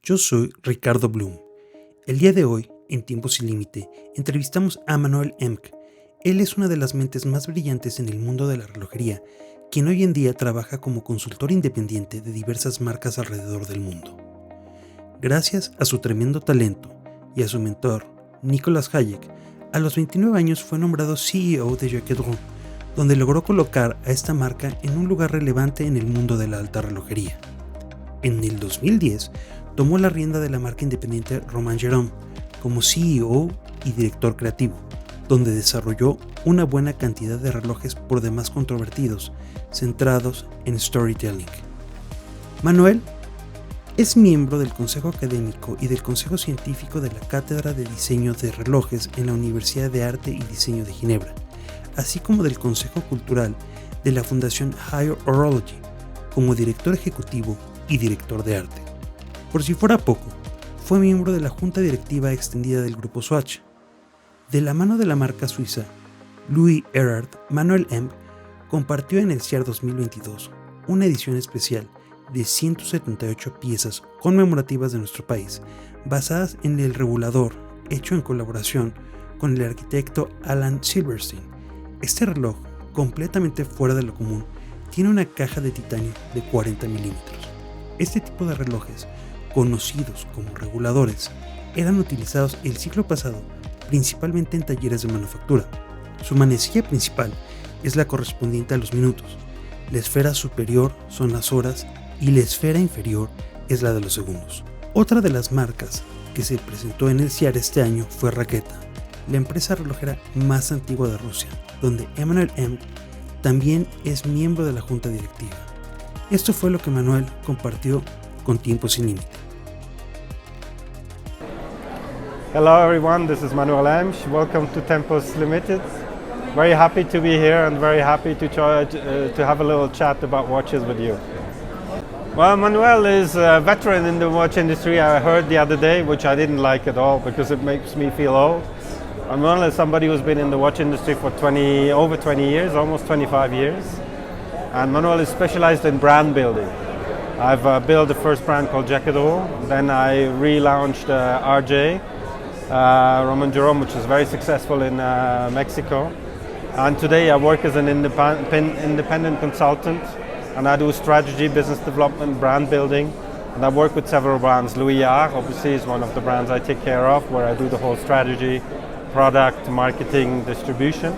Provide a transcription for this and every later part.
Yo soy Ricardo Blum. El día de hoy, en Tiempo Sin Límite, entrevistamos a Manuel Emch. Él es una de las mentes más brillantes en el mundo de la relojería, quien hoy en día trabaja como consultor independiente de diversas marcas alrededor del mundo. Gracias a su tremendo talento y a su mentor, Nicolas Hayek, a los 29 años fue nombrado CEO de Jaquet Droz, donde logró colocar a esta marca en un lugar relevante en el mundo de la alta relojería. En el 2010, tomó la rienda de la marca independiente Romain Jerom como CEO y director creativo, donde desarrolló una buena cantidad de relojes por demás controvertidos, centrados en storytelling. Manuel es miembro del Consejo Académico y del Consejo Científico de la Cátedra de Diseño de Relojes en la Universidad de Arte y Diseño de Ginebra, así como del Consejo Cultural de la Fundación High Horology, como director ejecutivo y director de arte. Por si fuera poco, fue miembro de la Junta Directiva Extendida del Grupo SWATCH. De la mano de la marca suiza Louis Erard, Manuel Emch compartió en el SIAR 2022 una edición especial de 178 piezas conmemorativas de nuestro país, basadas en el regulador, hecho en colaboración con el arquitecto Alain Silbersten. Este reloj, completamente fuera de lo común, tiene una caja de titanio de 40 milímetros. Este tipo de relojes, conocidos como reguladores, eran utilizados el siglo pasado principalmente en talleres de manufactura. Su manecilla principal es la correspondiente a los minutos, la esfera superior son las horas y la esfera inferior es la de los segundos. Otra de las marcas que se presentó en el SIAR este año fue Jaquet, la empresa relojera más antigua de Rusia, donde Manuel Emch también es miembro de la junta directiva. Esto fue lo que Manuel compartió con Tiempo Sin Límite. Hello everyone, this is Manuel Emch. Welcome to Tempos Limited. Very happy to be here and very happy to have a little chat about watches with you. Well, Manuel is a veteran in the watch industry, I heard the other day, which I didn't like at all because it makes me feel old. Manuel is somebody who's been in the watch industry for over 20 years, almost 25 years. And Manuel is specialized in brand building. I've built the first brand called Jaquet Droz, then I relaunched RJ, Romain Jerom, which is very successful in Mexico. And today I work as an independent consultant, and I do strategy, business development, brand building. And I work with several brands. Louis Erard, obviously, is one of the brands I take care of, where I do the whole strategy, product, marketing, distribution.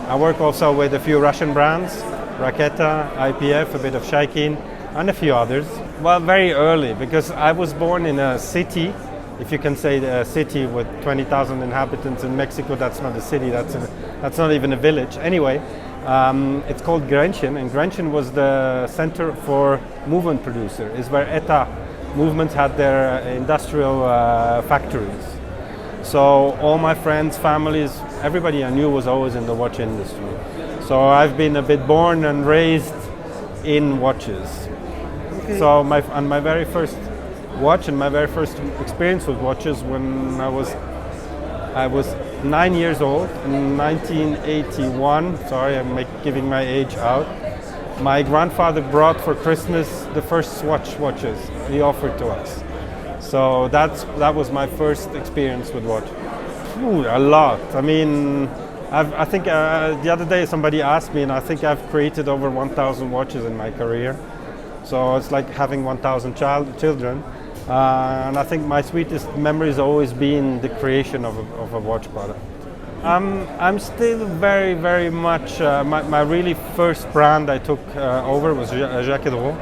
I work also with a few Russian brands, Raketa, IPF, a bit of Shaikin, and a few others. Well, very early, because I was born in a city, if you can say a city with 20,000 inhabitants in Mexico. That's not a city, that's not even a village. Anyway, it's called Gracias, and Gracias was the center for movement producer. It's where esta movements had their industrial factories. So all my friends, families, everybody I knew was always in the watch industry. So I've been a bit born and raised in watches. Okay. So my very first watch and my very first experience with watches when I was 9 years old in 1981. Sorry, I'm giving my age out. My grandfather brought for Christmas the first Swatch watches he offered to us. So that was my first experience with watch. A lot. I mean, I think the other day somebody asked me, and I think I've created over 1,000 watches in my career. So it's like having 1,000 children. And I think my sweetest memory has always been the creation of a watch product. I'm still very, very much, my really first brand I took over was Jaquet Droz.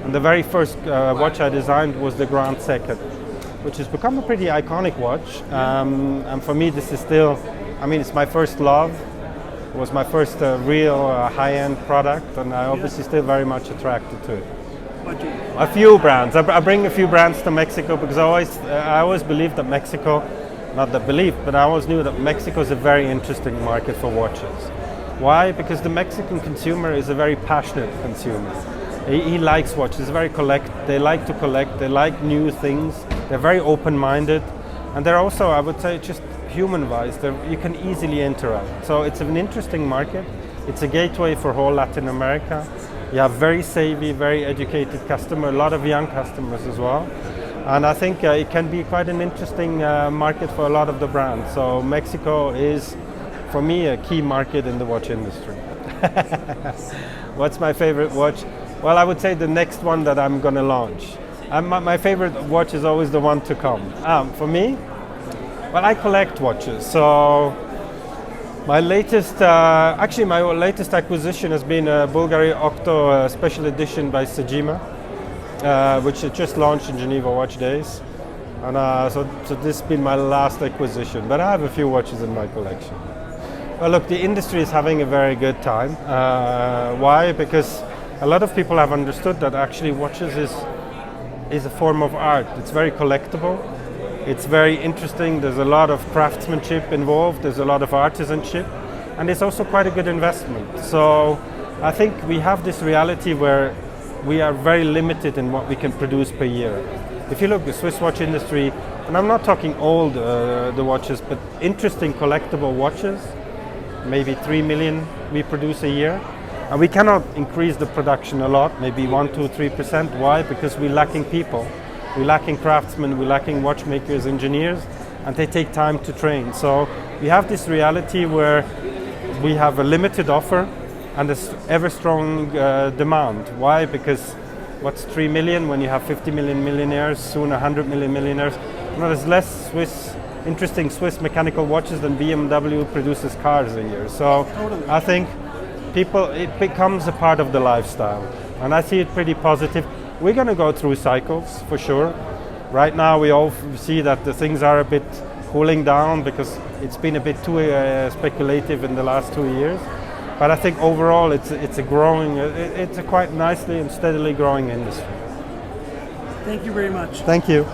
And the very first watch I designed was the Grand Second, which has become a pretty iconic watch. And for me, this is still, it's my first love. It was my first real high-end product, and I'm obviously still very much attracted to it. A few brands. I bring a few brands to Mexico because I always believed that Mexico, not that belief, but I always knew that Mexico is a very interesting market for watches. Why? Because the Mexican consumer is a very passionate consumer. He likes watches, they like to collect, they like new things, they're very open-minded, and they're also, I would say, just human-wise, you can easily interact. So it's an interesting market. It's a gateway for whole Latin America. You have very savvy, very educated customer, a lot of young customers as well. And I think it can be quite an interesting market for a lot of the brands. So Mexico is, for me, a key market in the watch industry. What's my favorite watch? Well, I would say the next one that I'm going to launch. My favorite watch is always the one to come. For me, well, I collect watches. So my latest acquisition has been a Bulgari Octo special edition by Sejima, which it just launched in Geneva Watch Days. And so this has been my last acquisition, but I have a few watches in my collection. Well, look, the industry is having a very good time. Why? Because a lot of people have understood that actually watches is a form of art. It's very collectible. It's very interesting. There's a lot of craftsmanship involved. There's a lot of artisanship, and it's also quite a good investment. So I think we have this reality where we are very limited in what we can produce per year. If you look at the Swiss watch industry, and I'm not talking old the watches, but interesting collectible watches, maybe 3 million we produce a year. And we cannot increase the production a lot, maybe 1, 2, 3%. Why? Because we're lacking people. We're lacking craftsmen, we're lacking watchmakers, engineers, and they take time to train. So we have this reality where we have a limited offer and a ever strong demand. Why? Because what's 3 million when you have 50 million millionaires, soon 100 million millionaires? There's less interesting Swiss mechanical watches than BMW produces cars a year. So totally. I think it becomes a part of the lifestyle, and I see it pretty positive. We're going to go through cycles for sure. Right now we all see that the things are a bit cooling down because it's been a bit too speculative in the last 2 years. But I think overall it's a quite nicely and steadily growing industry. Thank you very much. Thank you.